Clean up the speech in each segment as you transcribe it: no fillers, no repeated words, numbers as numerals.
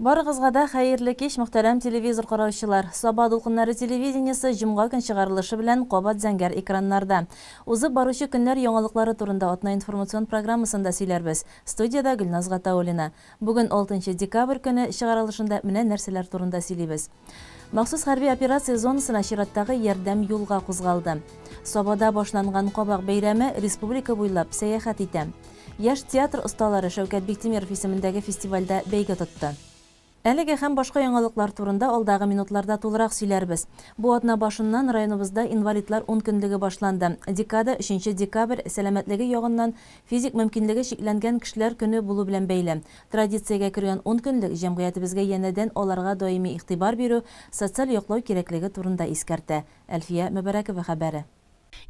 Барыгызга да хәерле кич, мөхтәрәм телевизор караучылар. Саба дулкыннары телевидениесе җомга көн чыгарылышы белән кабат зәңгәр экраннарда. Узып баручы көннәр яңалыклары турында атна информацион программасында сөйләрбез. Студияда Гөлназ Гатауллина. Бүген 6 декабрь көне чыгарылышында менә нәрсәләр турында сөйлибез. Махсус хәрби операция зонасына чираттагы ярдәм юлга кузгалды. Сабада башланган кабак бәйрәме республика буйлап сәяхәт итә. Яшь театр осталары Шәүкәт Биктимеров исемендәге фестивальдә бәйге тотты. Әлеге һәм башка яңалыклар турында алдагы минутларда тулырак сөйләрбез. Бу атна башыннан районыбызда инвалидлар 10 көнлеге башланды. Декада 3 декабрь сәламәтлеге ягыннан физик мөмкинлеге шикләнгән кешеләр көне булу белән бәйле. Традициягә кергән 10 көнлек җәмгыятебезгә янәдән аларга даими игътибар бирү, социаль яклау кирәклеге турында искәртә. Әлфия Мөбәрәкова хәбәре.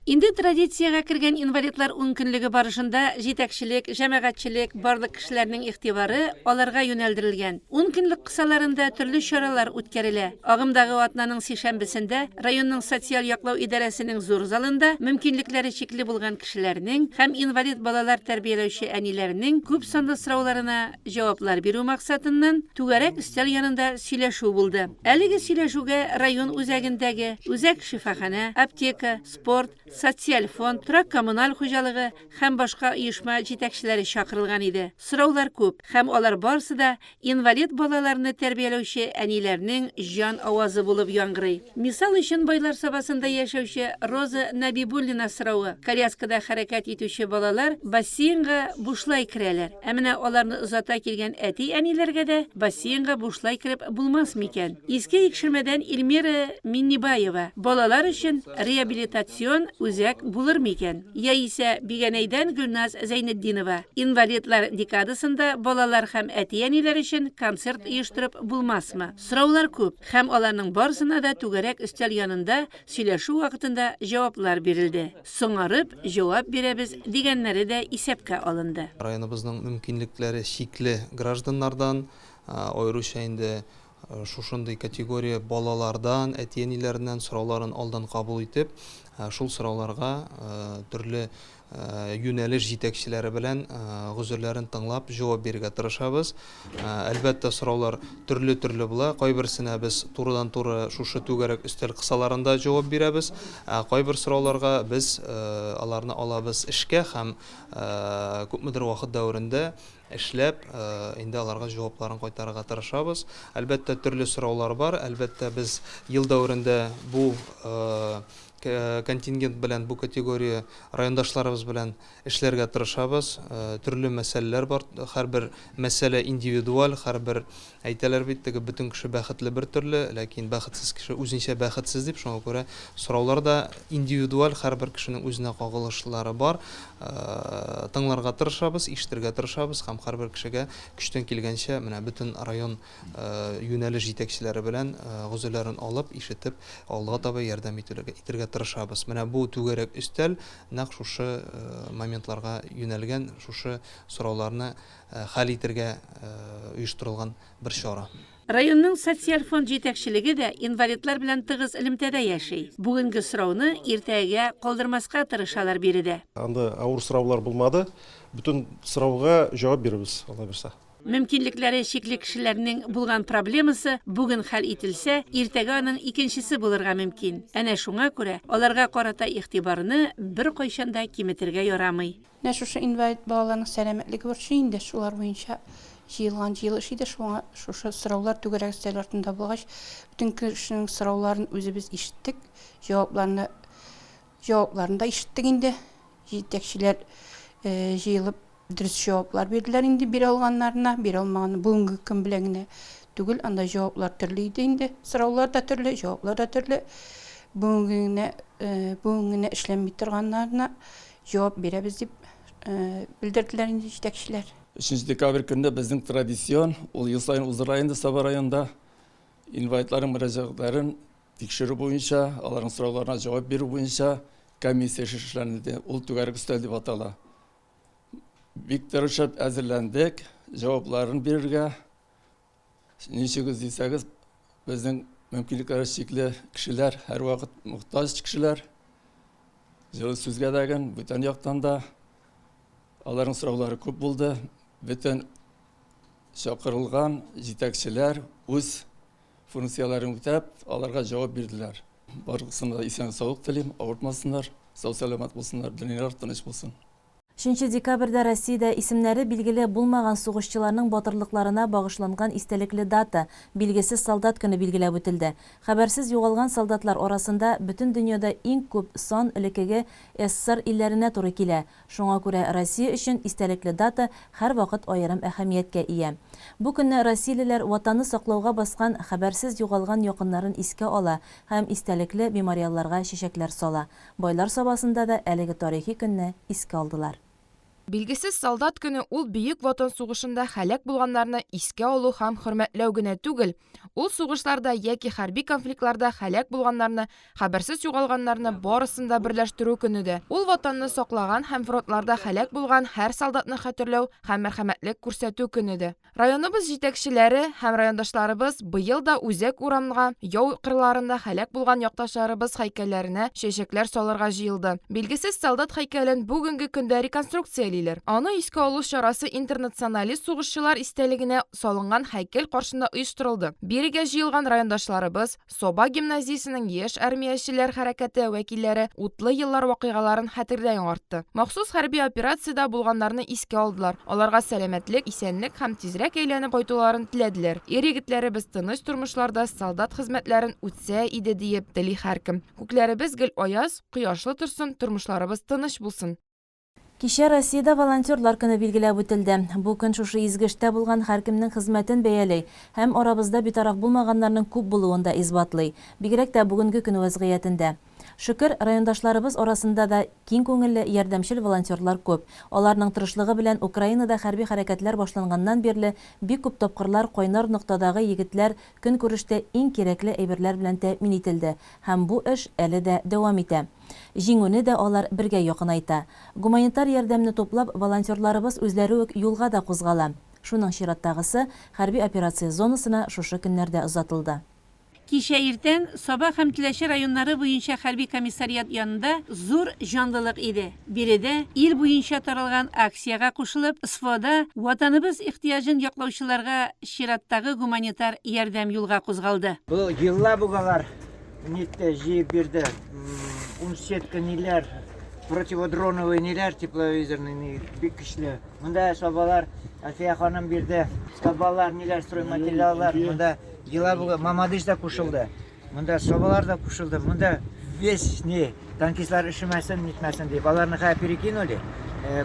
Инде традициягә кергән инвалидлар 10 көнлеге барышында җитәкчелек, җәмәгатьчелек, барлык кешеләрнең игътибары аларга юнәлдерелгән. 10 көнлек кысаларында төрле чаралар үткәрелә. Агымдагы атнаның сишәмбесендә районның социаль яклау идарәсенең зур залында мөмкинлекләре чикле булган кешеләрнең һәм инвалид балалар тәрбияләүче әниләрнең күп санлы сорауларына җаваплар бирү максатыннан түгәрәк өстәл янында сөйләшү булды. Әлеге сөйләшүгә район үзәгендәге үзәк шифахана, аптека, спорт, социаль фонд, торак коммуналь хуҗалыгы һәм башка оешма җитәкчеләре чакырылган иде. Сораулар күп һәм алар барысы да инвалид балаларны тәрбияләүче әниләрнең җан авазы булып яңгырый. Мисал өчен Байлар сабасында яшәүче Роза Набибуллина соравы: коляскада хәрәкәт итүче балалар бассейнга бушлай керәләр. Ә менә аларны озата килгән әти-әниләргә дә бассейнга бушлай кереп булмас микән? Иске икшермәдән Илмира Миннибаева: балалар өчен реабилитацион үзәк булыр микән? Яисә Бигәнәйдән Гөлназ Зәйнетдинова: инвалидлар декадасында балалар һәм әти-әниләр өчен концерт оештырып булмасмы? Сораулар күп һәм аларның барысына да түгәрәк өстәл янында сөйләшү вакытында җаваплар бирелде. Соңарып җавап бирәбез дигәннәре дә исәпкә алынды. Районыбызның мөмкинлекләре чикле гражданнардан, аеруча инде шушындый категория балалардан, әти-әниләреннән сорауларын алдан кабул итеп, шул сорауларга төрле юнәлеш җитәкчеләре белән гүзерләрен тыңлап җавап бирергә тырышабыз. Әлбәттә сораулар төрле була. Кайберсенә без турыдан-туры шушы түгәрәк өстәл кысаларында җавап бирәбез. Кайбер сорауларга без аларны алабыз эшкә һәм күпмедер вакыт дәверендә эшләп, инде аларга җавапларын кайтарырга тырышабыз. Әлбәттә төрле сораулар бар. Әлбәттә без ел дәверендә бу контингент белән, бу категория райондашларыбыз белән эшләргә тырышабыз. Төрле мәсьәләләр бар. Һәрбер мәсьәлә индивидуаль, һәрбер әйтәләр бит, теге бөтен кеше бәхетле бер төрле, ләкин бәхетсез кеше үзенчә бәхетсез дип, шуңа күрә сораулар да индивидуаль, һәрбер кешенең үзенә кагылышлары бар. Тыңларга тырышабыз, ишетергә тырышабыз һәм һәрбер кешегә көчтән килгәнчә менә бөтен район юнәлеш җитәкчеләре белән гүзерләрен алып, ишетеп, алга таба ярдәм итәргә тырышабыз. Менә бу түгәрәк өстәл нәкъ шушы моментларга юнәлгән, шушы сорауларны хәл итәргә оештырылган бер чара. Районның социаль фонд җитәкчелеге дә инвалидлар белән тыгыз элемтәдә яши. Бүгенге сорауны иртәгә калдырмаска тырышалар биредә. Анда авыр сораулар булмады. Бүтән сорауга җавап бирәбез, Алла берсә. Мөмкинлекләре чикле кешеләрнең булган проблемасы бүген хәл ителсә, иртәгә аның икенчесе булырга мөмкин. Әнә шуңа күрә аларга карата игътибарны бер кайчанда киметергә ярамый. Шушы инвалид балаларның сәламәтлеге борчы инде, шулар буенча җыелган җыелыш иде. Шуңа шушы сораулар түгәрәк өстәл артында булгач, бүтән кешенең сорауларын үзебез ишеттек, җавапларны да ишеттек инде. Җитәкчеләр җыелып дөрес җаваплар бирделәр инде, бире алганнарына, бире алмаганы бүгенге көн белән генә түгел, анда җаваплар төрле иде инде. Сораулар да төрле, җаваплар да төрле. Бүгенге генә эшләнми торганнарына җавап бирәбез дип белдерделәр инде җитәкчеләр. 3 декабрь көнне безнең традицион ул ел сайын узыр инде Саба районында инвалидларның мөрәҗәгатьләрен тикшерү буенча, аларның сорауларына җавап бирү буенча комиссия эшләнде. Ул түгәрәк өстәл дип атала. Бик тырышып әзерләндек, җавапларын бирергә. Ничегез дисәгез, безнең мөмкинлекләре чикле кешеләр, һәрвакыт мохтаҗ кешеләр. Җылы сүзгә дәгән бүтән яктан да аларның сораулары күп булды. Бүтән шақырылған жетекшілер өз функцияларын үтәп, аларға жауап берділер. Барлығысына исән саулық тілейм, ауыртмасындар, сау-саламат болсындар, дүниелер тыныш болсын. 3 декабрьдә Россиядә исемнәре билгеле булмаган сугышчыларның батырлыкларына багышланган истәлекле дата билгесез солдат көне билгеләп үтелде. Хәбәрсез югалган солдатлар арасында бөтен дөньяда иң күп сан элекеге СССР илләренә туры килә. Шуңа күрә Россия өчен истәлекле дата һәрвакыт аерым әһәмияткә ия. Бу көнне россиялеләр ватанны саклауга баскан хәбәрсез югалган якыннарын искә ала һәм истәлекле мемориалларга чәчәкләр сала. Байлар сабасында да әлеге тарихи көнне искә алдылар. Билгесез солдат көне ул бөек ватан сугышында хәлак булганнарны искә алу һәм хөрмәтләү генә түгел, ул сугышларда яки хәрби конфликтларда хәлак булганнарны, хәбәрсез югалганнарны барысын да берләштерү көне дә. Ул ватанны саклаган һәм фронтларда хәлак булган һәр солдатны хәтерләү һәм мәрхәмәтлек күрсәтү көне дә. Районыбыз җитәкчеләре һәм райондашларыбыз быел да үзәк урамга, яу кырларында хәлак булган якташларыбыз һәйкәлләренә чәчәкләр салырга җыелды. Билгесез солдат һәйкәлен бүгенге көндә реконструкция Аны искә алу чарасы интернационалист сугышчылар истәлегенә салынган һәйкәл каршында оештырылды. Бирегә җыелган райондашларыбыз Соба гимназиясенең яшь армиячеләр хәрәкәте вәкилләре утлы еллар вакыйгаларын хәтердә яңартты. Махсус хәрби операциядә булганнарны искә алдылар. Аларга сәламәтлек, исәнлек һәм тизрәк әйләнеп кайтуларын теләделәр. Ир-егетләребез тыныч тормышларда солдат хезмәтләрен үтсә иде диеп тели һәркем. Күкләребез гел аяз, кояшлы торсын, тормышларыбыз тыныч булсын. Кичә Россиядә волонтерлар көне билгеләп үтелде. Бу көн шушы изгештә булган һәркемнең хезмәтен бәяләй һәм арабызда битараф булмаганнарның күп булуын да исбатлый. Бигрәк тә бүгенге көн вазгыятендә. Шөкер, райондашларыбыз арасында да киң күңелле ярдәмчел волонтерлар күп. Аларның тырышлыгы белән Украинада хәрби хәрәкәтләр башланганнан бирле бик күп тапкырлар кайнар ноктадагы егетләр көн күрештә иң кирәкле әйберләр белән тәэмин ителде һәм бу эш әле дә дәвам итә. Җиңүне дә алар бергә якынайта. Гуманитар ярдәмне туплап, волонтерларыбыз үзләре үк юлга да кузгала. Шуның чираттагысы хәрби операция зонасына шушы көннәрдә озатылды. Кичә иртән Саба һәм Теләче районнары буенча хәрби комиссариат янында зур җанлылык иде. Биредә ил буенча таралган акцияга кушылып, СФОда ватаныбыз ихтыяҗын яклаучыларга чираттагы гуманитар ярдәм юлга кузгалды. Бу елла бугалар нитте җыеп бирде. Сетка ниләр, противодроновый ниләр, тепловизорный бик көчле. Монда сабалар Әлфия ханым бирде. Сабалар ниләр, стройматериаллар. Монда елла буга Мамадыш да кушылды. Монда сабалар да кушылды. Монда весь не танкистлар ишемәсен, нитмәсен дип аларны һәм перекинули.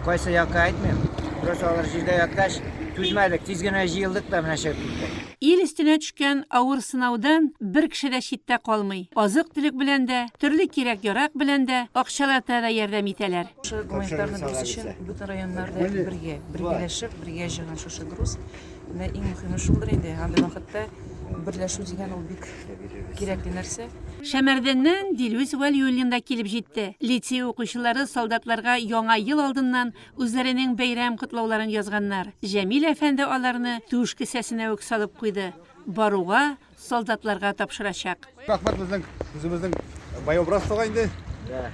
Кайсы якка әйтмим. Просто алар җирдә якташ түзмәдек, тиз генә җыелдык та менә шәп китте. Ил өстенә төшкән авыр сынаудан бер кеше дә читтә калмый. Азык-төлек белән дә, төрле кирәк-ярак белән дә, акчалата да ярдәм итәләр. Шушы гуманитарный груз өчен бөтен районнарда бергәләшеп, бергә җыйган шушы груз. Менә иң мөһиме шулдыр инде. Андый вакытта берләшү дигән ул бик кирәкле нәрсә. Шәмәрдәннән Дилүз Вәлиуллин да килеп җитте. Лицей укучылары солдатларга яңа ел алдыннан үзләренең бәйрәм котлауларын язганнар. Җәмил әфәнде аларны түш кесәсенә үк салып куйды. Баруга солдатларга тапшырачак. Рахмат үзебезнең боеобразцага инде.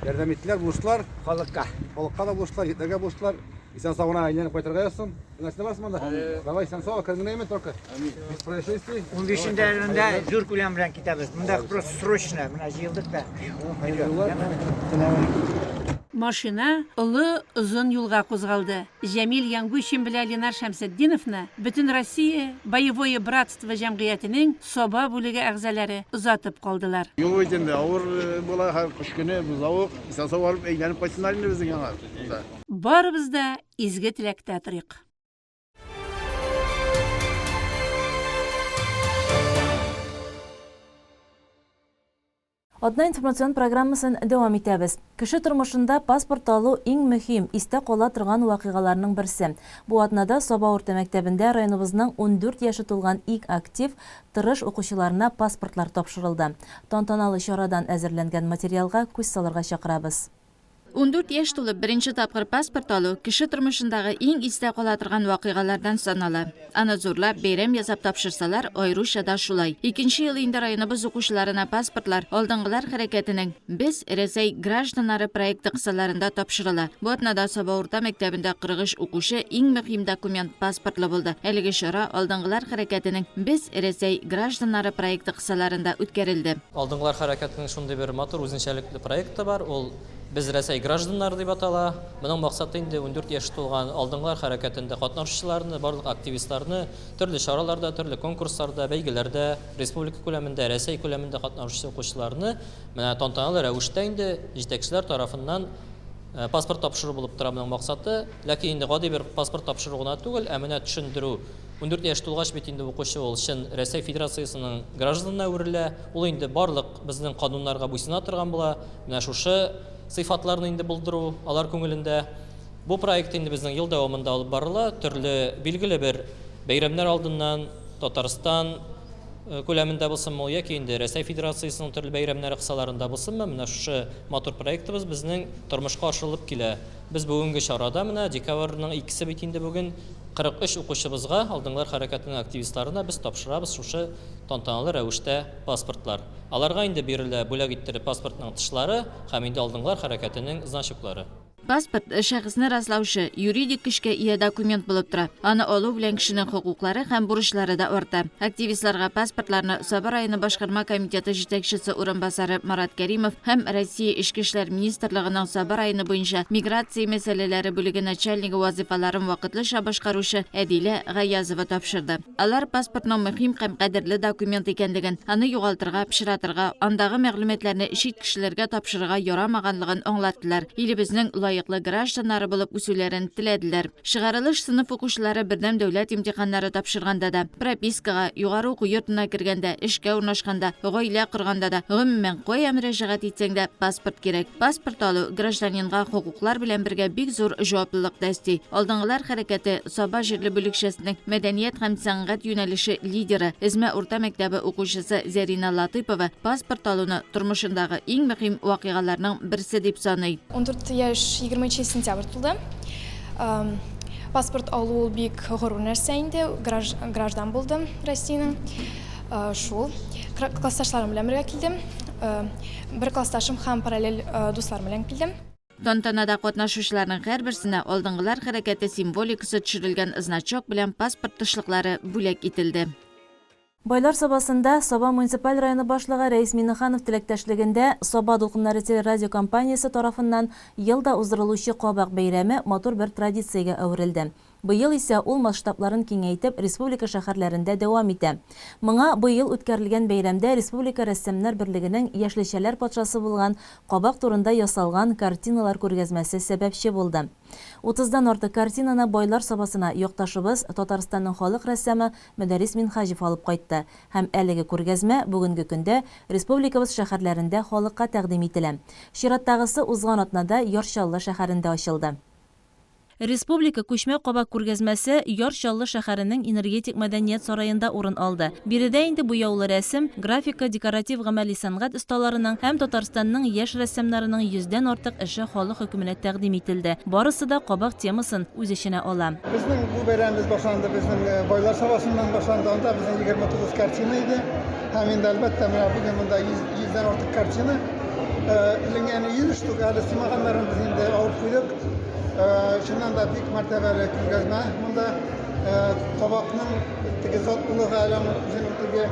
Ярдәм иттеләр булыштылар Халыкка. халыкка да булыштылар, егетләргә булыштылар. Исән сауына әйләнеп кайтырга язсын. Нәрсә барсың монда? Давай, исән сау, кергенеме только. Без происшествий. 15-нче районда зур күләм белән китәбез. Монда просто срочно менә җыелдык та. Машина олы озын юлга кузгалды. Җәмил Янгучин белән Ленар Шәмсетдиновны бөтен Россия боевое братство җәмгыятенең Соба бүлеге әгъзалары озатып калдылар. Юл өйдәндә авыр була һәр кыш көне бузавык, исән сау алып әйләнеп кайтсыннар инде безнең яңа. Барыбыз да изге теләктә торыйк. Одна информацион программасын дәвам итәбез. Кеше тормышында паспорт алу иң мөһим, истә кала торган вакыйгаларның берсе. Бу атнада Саба урта мәктәбендә районыбызның 14 яшы тулган иң актив, тырыш укучыларына паспортлар тапшырылды. Тантаналы чарадан әзерләнгән материалга күз салырга чакырабыз. 14 яшь тулып беренче тапкыр паспорт алу кеше тормышындагы иң истә кала торган вакыйгалардан санала. Аны зурлап бәйрәм ясап тапшырсалар, аеруча да шулай. 2нче ел инде районыбыз укучыларына паспортлар алдынгылар хәрәкәтенең "Без Рәсәй гражданнары" проекты кысаларында тапшырыла. Бу атнада Саба урта мәктәбендә 43 укучы иң мөһим документ паспортлы булды. Әлеге чара алдынгылар хәрәкәтенең "Без Рәсәй гражданнары" проекты кысаларында үткәрелде. Алдынгылар хәрәкәтенең шундый бер матур үзенчәлекле проекты бар. Ул Без Рәсәй гражданнары дип атала. Моның максаты инде 14 яшь тулган алдынгылар хәрәкәтендә катнашучыларны, барлык активистларны төрле чараларда, төрле конкурсларда, бәйгеләрдә, республика күләмендә, Рәсәй күләмендә катнашучы укучыларны менә тантаналы рәвештә инде җитәкчеләр тарафыннан паспорт тапшыру булып тора моның максаты. Ләкин инде гади бер паспорт тапшыру гына түгел, ә менә төшендерү. 14 яшь тулгач бит инде укучы ул өчен Рәсәй Федерациясының гражданына үрелә. Ул инде барлык безнең кануннарга буйсына торган була. Менә шушы сыйфатларны инде булдыру алар күңелендә. Бу проект инде безнең ел дәвамында алып барыла. Төрле билгеле бер бәйрәмнәр алдыннан Татарстан күләмендә булсынмы, яки инде Рәсәй Федерациясының төрле бәйрәмнәре кысаларында булсынмы, менә шушы матур проектыбыз безнең тормышка ашырылып килә. Без бүгенге чарада менә декабрьнең 2-се бит инде бүген 43 укучыбызга алдынгылар хәрәкәтенең активистларына без тапшырабыз шушы тантаналы рәвештә паспортлар. Аларга инде бирелә бүләк иттереп паспортның тышлары һәм инде алдынгылар хәрәкәтенең значоклары. Паспорт шәхесне раслаучы юридик көчкә ия документ булып тора. Аны алу белән кешенең хокуклары һәм бурычлары да арта. Активистларга паспортларны Саба районы башкарма комитеты җитәкчесе урынбасары Марат Кәримов һәм Россия Эчке эшләр министрлыгының Саба районы буенча миграция мәсьәләләре бүлеге начальнигы вазифаларын вакытлыча башкаручы Әдилә Гаязова тапшырды. Алар паспортның мөһим һәм кадерле документ икәнлеген, аны югалтырга, пычратырга, андагы мәгълүматларны чит кешеләргә тапшырырга ярамаганлыгын аңлаттылар. Илебезнең лайыклы гражданнары булып үсүләрен теләделәр. Чыгарылыш сыйныф укучылары бердәм дәүләт имтиханнары тапшырганда да, пропискага, югары уку йортына кергәндә, эшкә урнашканда, гаилә корганда да, гомумән кая мөрәҗәгать итсәң дә паспорт кирәк. Паспорт алу гражданинга хокуклар белән бергә бик зур җаваплылык тәэсти. Алдынгылар хәрәкәте Саба җирле бүлекчәсенең мәдәният һәм сәнгать юнәлеше лидеры, Эзмә урта мәктәбе укучысы Зәрина Латыпова паспорт алуны тормышындагы иң мөһим вакыйгаларның берсе дип саный. 14 яшь 20 сентябрь тулды. Паспорт алу бик горур нәрсә инде, граждан булдым Россиянең. Шул классташларым белән бергә килдем. Бер классташым һәм параллель дусларым белән килдем. Тантанада катнашучыларның һәрберсенә алдынгылар хәрәкәте символикасы төшерелгән значок белән паспорт тышлыклары бүләк ителде. Байлар сабасында Саба муниципаль районы башлыгы Рәис Миннеханов теләктәшлегендә Саба дулкыннары телерадио компаниясе тарафыннан елда уздырылучы кабак бәйрәме матур бер традициягә әверелде. Быел исә ул масштабларын киңәйтеп республика шәһәрләрендә дәвам итә. Моңа быел үткәрелгән бәйрәмдә Республика рәссамнар берлегенең яшьлешәләр патшасы булган кабак турында ясалган картиналар күргәзмәсе сәбәпче булды. 30дан артык картинаны Байлар сабасына якташыбыз Татарстанның халык рәссамы Мөдәррис Минхаҗев алып кайтты. Һәм әлеге күргәзмә бүгенге көндә республикабыз шәһәрләрендә халыкка тәкъдим ителә. Чираттагысы узган атнада Ярчаллы шәһәрендә ачылды. Республика күчмә кабак күргәзмәсе Ярчаллы шәһәренең энергетик мәдәният сараенда урын алды. Биредә инде буяулы рәсем, графика, декоратив гамәли сәнгать осталарының һәм Татарстанның яшь рәссамнарының 100дән артык эше халык хөкүмәтенә тәкъдим ителде. Барысы да кабак темасын үз эченә ала. Безнең бу бәйрәмебез башланды, безнең Байлар сабасыннан башланды. Анда безнең 29 картина иде. Һәм инде әлбәттә менә бүген монда 100дән артык картина. Ленгәне 100 штук әле сыймаганнарын без инде алып куйдык. Шуннан да бик мәртәбәле күргәзмә. Монда кабакның теге затлылыгы, теге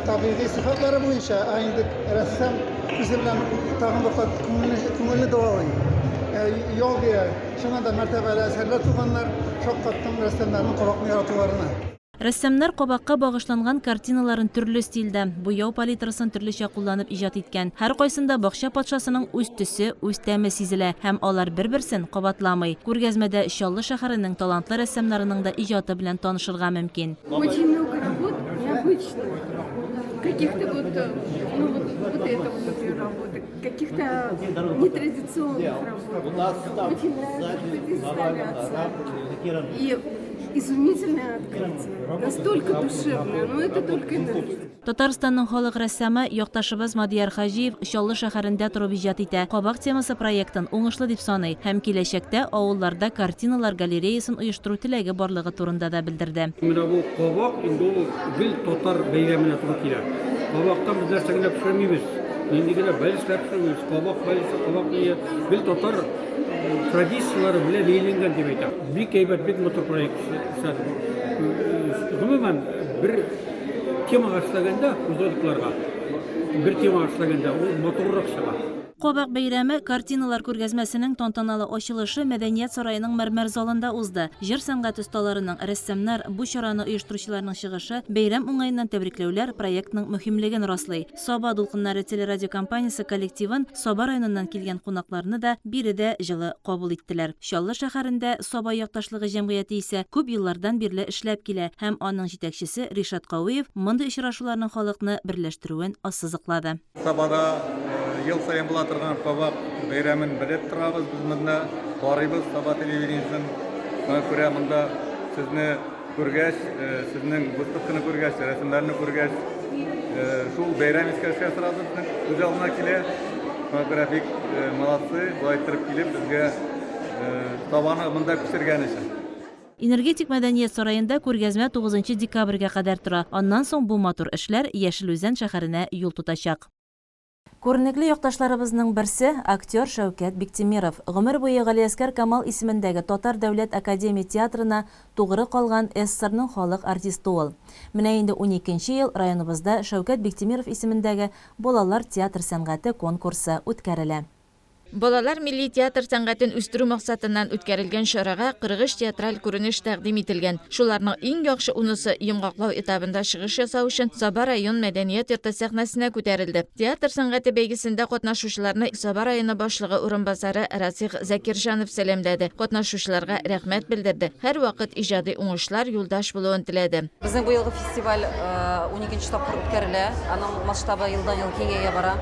табигый сыйфатлары буенча инде рәссам үзе белән тагын бер күңелле дәвалый. Ял бирә. Шуннан да мәртәбәле әсәрләр туганнар, шаккаттым рәссамнарның кабакны яратуларына. Рәссамнар кабакка багышланган картиналарын төрле стильдә, буяу палитрасын төрлечә кулланып иҗат иткән. Һәр кайсында бакча патшасының үз төсе, үз тәме сизелә һәм алар бер-берсен кабатламый. Күргәзмәдә Чаллы шәһәренең талантлы рәссамнарының да иҗаты белән танышырга мөмкин. Очень много работ необычных, каких-то вот это вот, например, работы, каких-то нетрадиционных работ. Очень нравится эта инсталляция. И изумительное открытие. Настолько душевное, но это только энергия. Татарстанның халык рәссамы якташыбыз Мадияр Хаҗиев Чаллы шәһәрендә торып иҗат итә. Кабак темасы проектын уңышлы дип саный һәм киләчәктә авылларда картиналар галереясын оештыру теләге барлыгы турында да белдерде. Менә бу кабак инде ул гел татар бәйрәменә туры килә. Кабактан без нәрсә генә пешермибез. Нинди генә бәлешләр пешермибез. Кабак бәлеше, кабак ие гел татар традициялары белән бәйләнгән дип әйтә. Бик әйбәт, бик матур проект. Гомумән бер темага эшләгәндә, үзәкләргә бер темага эшләгәндә ул матуррак чыга. Кабак бәйрәме картиналар күргәзмәсенең тантаналы ачылышы Мәдәният сараеның мәрмәр залында узды. Җыр сәнгать осталарының, рәссамнар, бу чараны оештыручыларның чыгышы, бәйрәм уңаеннан тәбрикләүләр проектның мөһимлеген раслый. Саба дулкыннары телерадиокомпаниясе коллективын, Саба районыннан килгән кунакларны да биредә җылы кабул иттеләр. Чаллы шәһәрендә Саба якташлыгы җәмгыяте исә күп еллардан бирле эшләп килә һәм аның җитәкчесе Ришат Кавыев мондый очрашуларның халыкны берләштерүен ассызыклады. Сабада ел сайын була торган кабак бәйрәмен белеп торабыз. Без монда барыбыз Саба телевидениесен. Мен күрә монда сезне күргәч, сезнең выставканы күргәч, рәсемнәрне күргәч, шул бәйрәм искәргә сразу үз алдына килә. Мен күрә бик молодцы, булай торып килеп безгә Сабаны монда күчергән өчен. Энергетик Мәдәният сараенда күргәзмә 9 декабрьгә кадәр тора. Аннан соң бу матур эшләр Яшелүзән шәһәренә юл тотачак. Күренекле якташларыбызның берсе актер Шәүкәт Биктимиров. Гомер буе Галиәскәр Камал исемендәге Татар дәүләт академия театрына тугры калган СССРның халык артисты ул. Менә инде 12нче ел районыбызда Шәүкәт Биктимиров исемендәге балалар театр сәнгате конкурсы үткәрелә. Балалар милли театр сәнгатен үстерү максатыннан үткәрелгән чарага 40 театраль күренеш тәкъдим ителгән. Шуларның иң яхшы унысы йомгаклау этабында чыгыш ясау өчен Саба район мәдәният йорты сәхнәсенә күтәрелде. Театр сәнгате бәйгесендә катнашучыларны Саба районы башлыгы урынбасары Расих Закирҗанов сәламләде. Катнашучыларга рәхмәт белдерде. Һәр вакыт иҗади уңышлар юлдаш булуын теләде. Безнең бу елгы фестиваль 12нче тапкыр үткәрелә. Аның масштабы елдан-ел киңәя бара.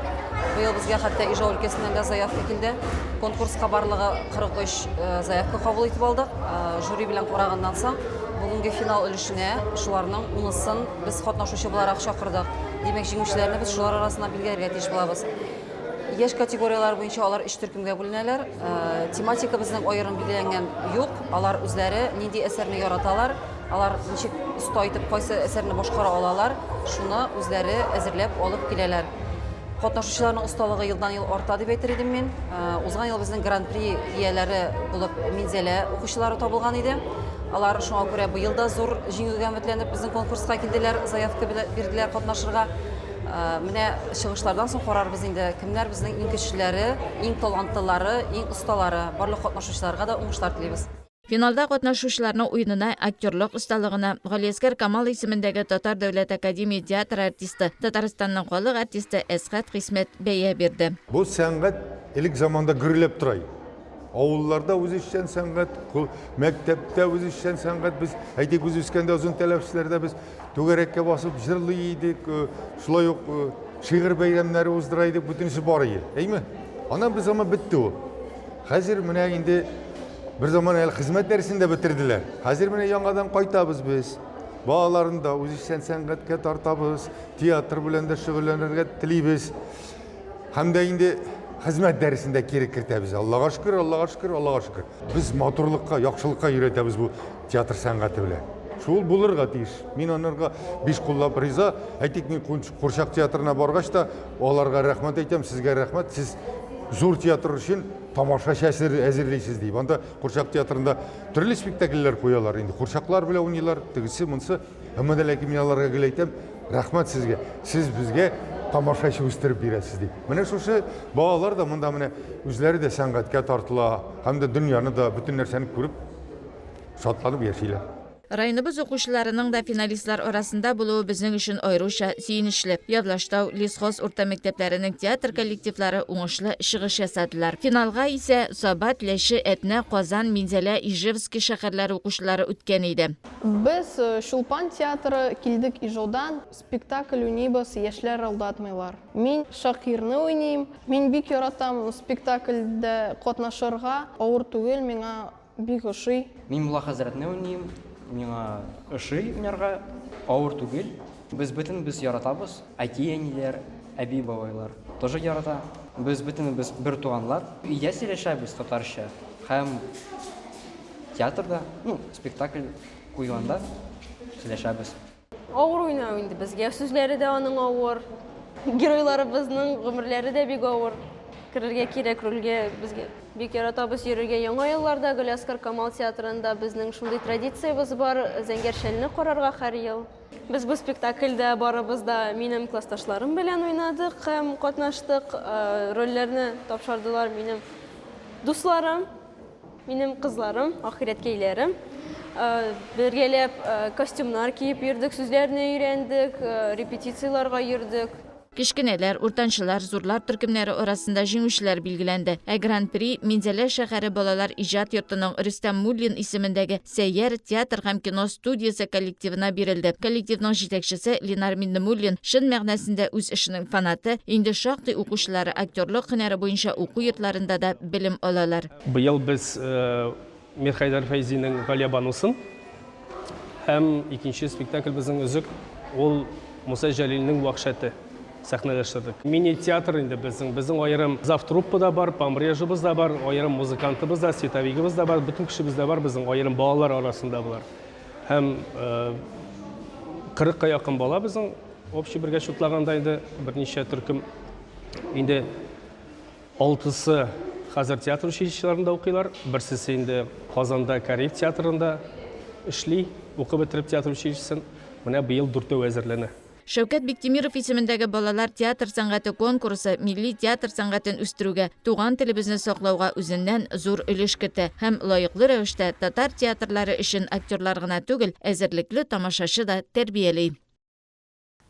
Бу ел безгә хәтта Ижау өлкәсеннән дә заявка килде. Конкурска барлыгы 43 заявка кабул итеп алдык. Жюри белән караганнан соң бүгенге финал өлешенә шуларның 10-сын без катнашучы буларак чакырдык. Димәк, җиңүчеләрне без шулар арасыннан билгеләргә тиеш булабыз. Яшь категориялар буенча алар 3 төркемгә бүленәләр. Тематика безнең аерым билгеләнгән юк. Алар үзләре нинди әсәрне яраталар, алар ничек оста итеп кайсы әсәрне башкара алалар, шуны үзләре әзерләп алып киләләр. Катнашучыларның осталыгы елдан-ел арта дип әйтер идем мин. Узган ел безнең гран-при ияләре булып Минзәлә укучылары табылган иде. Алар шуңа күрә бу елда зур җиңүгә өметләнеп безнең конкурска килделәр, заявка бирделәр катнашырга. Менә чыгышлардан соң карарбыз инде кемнәр безнең иң көчлеләре, иң талантлылары, иң осталары. Барлык катнашучыларга да уңышлар телибез. Финалда катнашучыларның уенына, актерлык осталыгына Галиәскәр Камал исемендәге Татар дәүләт академия театр артисты, Татарстанның халык артисты Әсгать Хисмәт бәя бирде. Бу сәнгать илек заманда гөрләп торай. Авылларда үзешчән сәнгать, мәктәптә үзешчән сәнгать, без әйтик үз үскәндә озын тәләфчеләрдә без түгәрәккә басып җырлый идек, шулай ук шигырь бәйрәмнәре уздыра идек, бүтенесе бар иде. Әйме? Аннан без заман бетте ул. Хәзер менә инде bir zaman el hizmet dersinde bitirdiler. Hazır mı yangadan kaytabız biz. Bağlarında uzişen sənqətke tartabız. Tiyatr bilende şüghüllenirge tilibiz. Hem de indi hizmet dersinde geri kirtebіз. Allah'a şükür, Allah'a şükür, Allah'a şükür. Biz maturlukka, yakşılıkka üretebіз bu tiyatr sənqəti bile. Şul bulurga tiyiş. Min onlarga biş kullap riza. Aytik min Kurşak tiyatrına bargaç da olarga rahmet eytem, sizge rahmet. Siz zor tiyatr için тамаша шәсір әзірлейсіз дейіп. Анда Құршақ театрында түрлі спектакльлер қоялар. Енді Құршақлар біле ойнайлар, тігісі, мұнсы. Үміді ләкемияларға келейтем, рахмат сізге. Сіз бізге тамаша өстіріп бересіз дейіп. Міне шошы балалар да мұнда міне өзлері де сәнғатқа тартыла, һәм де дүнияны да бүтін нәрсені көріп, шатланып яшейлер. Районыбыз укучыларының да финалистлар арасында булуы безнең өчен аеруча сөенечле. Ядлаштау, Лисхоз урта мәктәпләренең театр коллективлары уңышлы чыгыш ясадылар. Финалга исә Саба, Теләше, Әтнә, Казан, Минзәлә, Ижевский шәһәрләре укучылары үткән иде. Без Шулпан театры килдек Ижаудан, спектакль уйныйбыз, яшьләр алдатмыйлар. Мин Шакирны уйныйм. Мин бик яратам спектакльдә катнашырга. Авыр түгел, миңа бик ошый. Мин Мулла хәзрәтне уйныйм. миңа ошый уйнарга, авыр түгел. Без бөтен без яратабыз. Әти-әниләр, әби-бабайлар тоже ярата. Без бөтен без бер туганлар. Өйдә сөйләшәбез татарча. Һәм театрда, спектакль куйганда сөйләшәбез. Авыр уйнау инде безгә, сүзләре дә аның авыр. Геройларыбызның гомерләре дә бик авыр. Керергә кирәк рольгә безгә. Бик яратабыз йөрергә. Яңа елларда Галиаскар Камал театрында безнең шундый традициябыз бар, зәңгәршәлне карарга һәр ел. Без бу спектакльдә барыбыз да минем классташларым белән уйнадык һәм катнаштык. Рольләрне тапшырдылар минем дусларым, минем кызларым, ахирәткәйләрем. Бергәләп костюмнар киеп йөрдек, сүзләрне өйрәндек, репетицияларга йөрдек. Кичкенәләр, уртанчылар, зурлар төркемнәре арасында җиңүчеләр билгеләнде. Гран-при Минзәлә шәһәре балалар иҗат йортының Рөстәм Муллин исемендәге Сәйяр театр һәм кино студиясе коллективына бирелде. Коллективның җитәкчесе Ленар Миннемуллин шын мәгънәсендә үз эшенең фанаты, инде шактый укучылары актерлык һөнәре буенча уку йортларында да белем алалар. Быел без Мирхайдар Фәйзинең Галиябанусын һәм икенче спектакль безнең үзек ул Муса Җәлилнең Вахшаты сәхнәләштердек. Мини-театр инде безнең аерым завтруппа да бар, памрежыбыз да бар, аерым музыкантыбыз да, световигыбыз да бар, бөтен кешебез дә бар, безнең аерым балалар арасында булар. Һәм 40-ка якын бала безнең общий бергә шутлаганда инде берничә төркем инде 6-сы хәзер театр училищеларында укыйлар, берсесе инде Казанда Корея театрында эшли, укып бетереп театр училищесын. Менә быел 4-тәү әзерләнә. Шәүкәт Биктимиров исемендәге балалар театр сәнгате конкурсы милли театр сәнгатен үстерүгә, туган телебезне саклауга үзеннән зур өлеш кертә һәм лаеклы рәвештә татар театрлары өчен актерлар гына түгел, әзерлекле тамашачы да тәрбияли.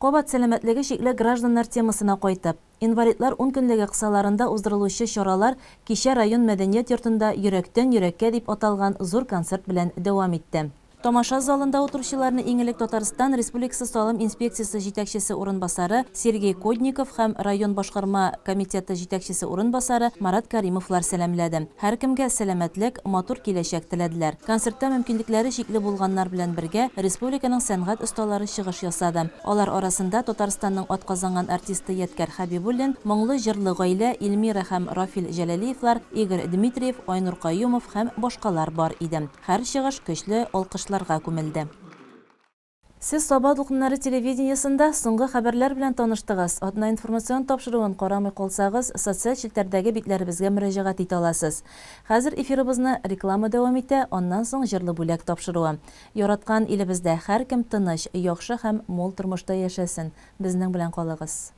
Кабат сәламәтлеге шикле гражданнар темасына кайтып, инвалидлар 10 көнлеге кысаларында уздырылучы чаралар кичә район мәдәният йортында йөрәктән йөрәккә дип аталган зур концерт белән дәвам итте. Тамаша залында утыручыларны иң элек Татарстан Республикасы салым инспекциясе җитәкчесе урынбасары Сергей Кодников һәм район башкарма комитеты җитәкчесе урынбасары Марат Каримовлар сәламләде. Һәркемгә сәламәтлек, матур киләчәк теләделәр. Концертта мөмкинлекләре шикле булганнар белән бергә республиканың сәнгать осталары чыгыш ясады. Алар арасында Татарстанның атказанган артисты Яткар Хабибуллин, моңлы җырлы гаилә Илмира һәм Рафил Җәләлиевлар, Игорь Дмитриев, Айнур Каюмов һәм башкалар бар иде. Һәр чыгыш көчле алкышларга күмелде. Сез Саба дулкыннары телевидениесында соңгы хәбәрләр белән таныштыгыз. Атна информацион тапшыруын карамый калсагыз, социаль челтәрдәге битләребезгә мөрәҗәгать итә аласыз. Хәзер эфирыбызны реклама дәвам итә, аннан соң җырлы бүләк тапшыруы. Яраткан илебездә һәркем тыныч, яхшы һәм мул тормышта яшәсен. Безнең белән калыгыз.